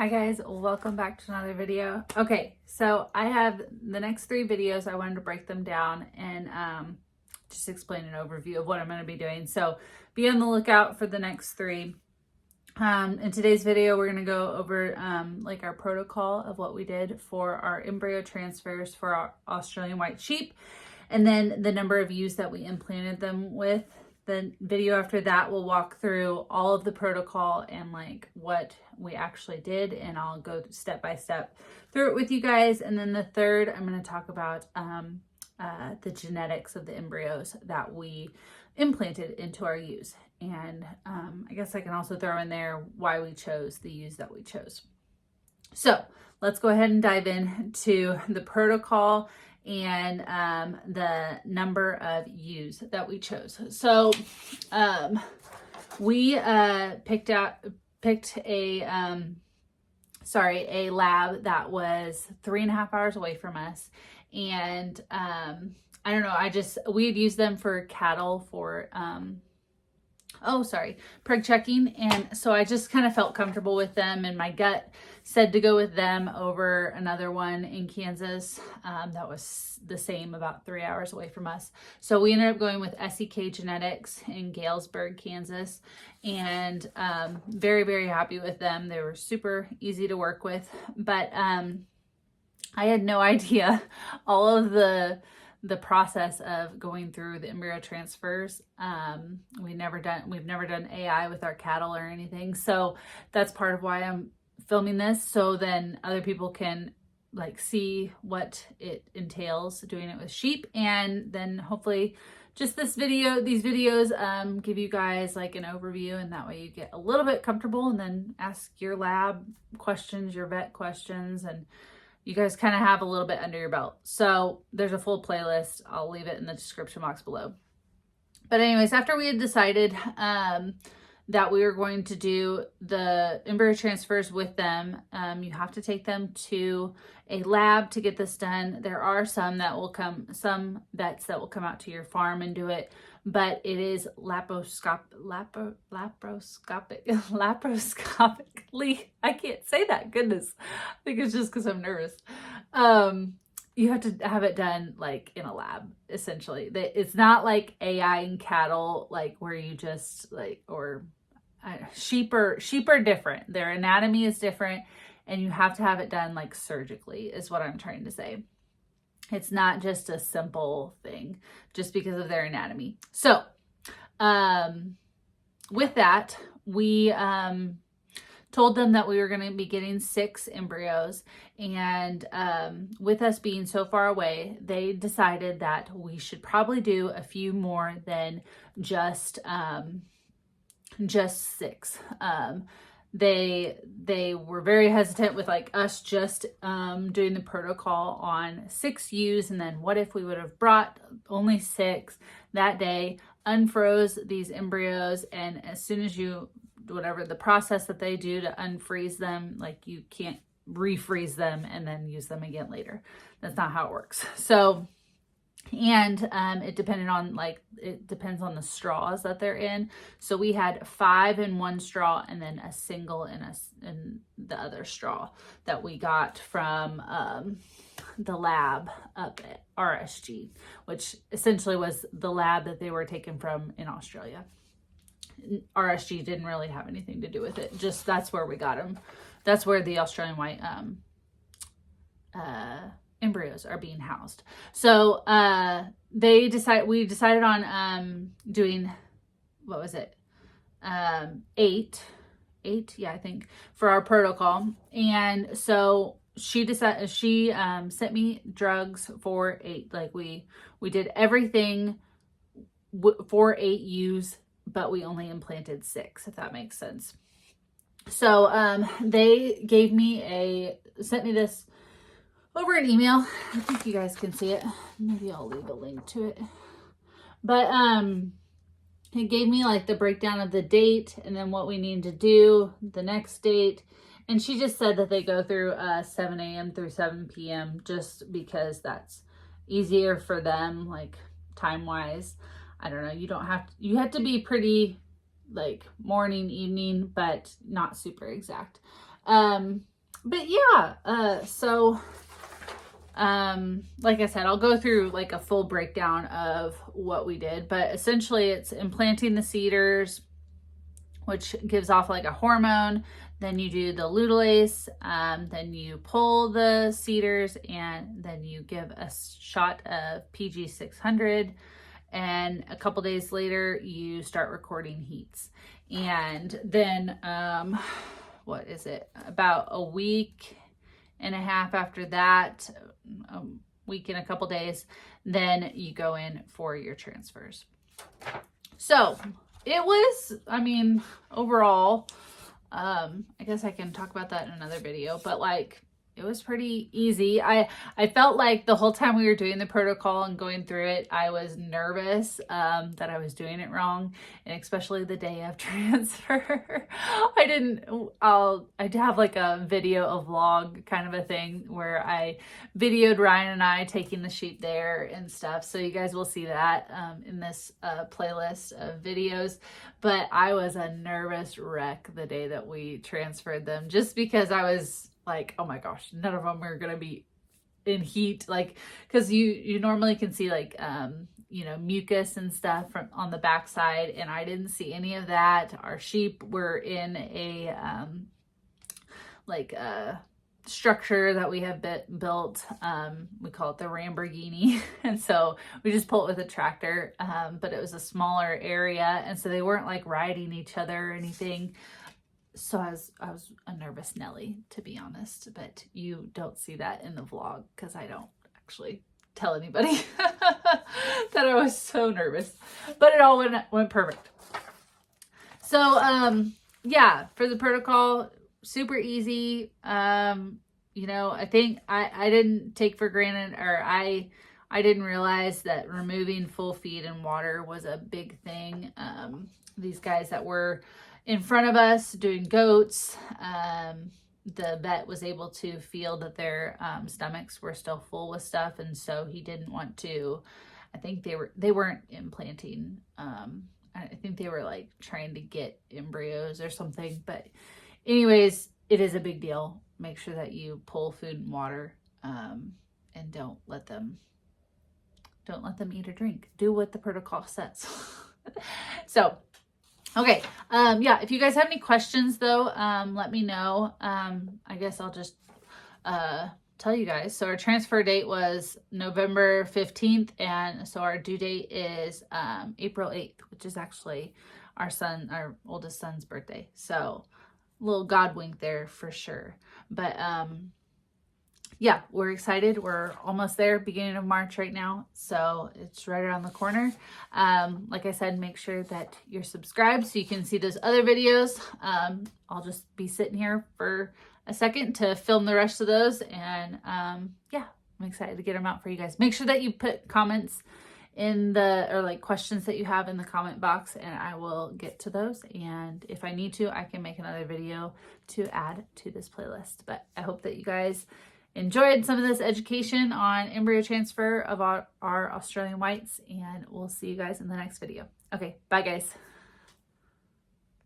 Hi guys, welcome back to another video. Okay, so I have the next 3 videos. I wanted to break them down and just explain an overview of what I'm going to be doing. So be on the lookout for the next 3. In today's video, we're going to go over like our protocol of what we did for our embryo transfers for our Australian white sheep, and then the number of ewes that we implanted them with. The video after that will walk through all of the protocol and like what we actually did, and I'll go step by step through it with you guys. And then the third, I'm going to talk about the genetics of the embryos that we implanted into our ewes. And I guess I can also throw in there why we chose the ewes that we chose. So let's go ahead and dive into the protocol and the number of ewes that we chose. So we picked a lab that was 3.5 hours away from us, and I don't know, we had used them for cattle for prig checking, and so I just kind of felt comfortable with them, and my gut said to go with them over another one in Kansas that was the same, about 3 hours away from us. So we ended up going with SEK Genetics in Galesburg, Kansas, and very, very happy with them. They were super easy to work with, but I had no idea all of the process of going through the embryo transfers. We've never done AI with our cattle or anything. So that's part of why I'm filming this, so then other people can like see what it entails doing it with sheep. And then hopefully just these videos give you guys like an overview, and that way you get a little bit comfortable and then ask your lab questions, your vet questions, and you guys kind of have a little bit under your belt. So there's a full playlist. I'll leave it in the description box below. But anyways, after we had decided that we were going to do the embryo transfers with them, you have to take them to a lab to get this done. There are some vets that will come out to your farm and do it, but it is laparoscopically. I can't say that. Goodness. I think it's just because I'm nervous. You have to have it done like in a lab, essentially. It's not like AI and cattle, like where you just like, or sheep are different. Their anatomy is different, and you have to have it done like surgically, is what I'm trying to say. It's not just a simple thing just because of their anatomy. So with that, we told them that we were going to be getting 6 embryos, and with us being so far away, they decided that we should probably do a few more than just 6. They were very hesitant with like us just doing the protocol on 6 ewes, and then what if we would have brought only 6 that day, unfroze these embryos, and as soon as whatever the process that they do to unfreeze them, like you can't refreeze them and then use them again later. That's not how it works. So, and it depends on the straws that they're in. So we had 5 in one straw, and then a single in the other straw that we got from the lab up at RSG, which essentially was the lab that they were taken from in Australia. RSG didn't really have anything to do with it. Just that's where we got them. That's where the Australian white embryos are being housed. So we decided on doing, what was it? 8, yeah, I think, for our protocol. And so she sent me drugs for 8. Like we did everything for 8 ewes, but we only implanted 6, if that makes sense. So they sent me this over an email. I think you guys can see it. Maybe I'll leave a link to it. But it gave me like the breakdown of the date, and then what we need to do the next date. And she just said that they go through 7 a.m. through 7 p.m. just because that's easier for them, like time-wise. I don't know. You have to be pretty like morning, evening, but not super exact. But yeah, like I said, I'll go through like a full breakdown of what we did, but essentially it's implanting the cedars, which gives off like a hormone. Then you do the luteolase, then you pull the cedars, and then you give a shot of PG 600. And a couple days later, you start recording heats. And then, what is it? About a week and a half after that, a week and a couple days, then you go in for your transfers. So it was, I mean, overall, I guess I can talk about that in another video, but like, it was pretty easy. I felt like the whole time we were doing the protocol and going through it, I was nervous that I was doing it wrong, and especially the day of transfer. I have like a video, a vlog kind of a thing where I videoed Ryan and I taking the sheep there and stuff. So you guys will see that in this playlist of videos. But I was a nervous wreck the day that we transferred them, just because I was like, oh my gosh, none of them are gonna be in heat, like, because you normally can see like you know, mucus and stuff from on the backside, and I didn't see any of that. Our sheep were in a like a structure that we have built, we call it the Lamborghini, and so we just pull it with a tractor, but it was a smaller area, and so they weren't like riding each other or anything. So I was a nervous Nelly, to be honest, but you don't see that in the vlog because I don't actually tell anybody that I was so nervous, but it all went perfect. So, yeah, for the protocol, super easy. You know, I think I didn't take for granted, or I didn't realize that removing full feed and water was a big thing. These guys that were in front of us doing goats, the vet was able to feel that their stomachs were still full with stuff, and so he didn't want to, I think they weren't implanting, I think they were like trying to get embryos or something. But anyways, it is a big deal. Make sure that you pull food and water, and don't let them eat or drink. Do what the protocol says. So okay, yeah, if you guys have any questions though, let me know. I guess I'll just tell you guys. So our transfer date was November 15th, and so our due date is April 8th, which is actually our oldest son's birthday. So a little God wink there for sure. But yeah, we're excited. We're almost there, beginning of March right now. So it's right around the corner. Like I said, make sure that you're subscribed so you can see those other videos. I'll just be sitting here for a second to film the rest of those. And yeah, I'm excited to get them out for you guys. Make sure that you put comments or like questions that you have in the comment box, and I will get to those. And if I need to, I can make another video to add to this playlist. But I hope that you guys enjoyed some of this education on embryo transfer of our Australian whites, and we'll see you guys in the next video. Okay, bye guys.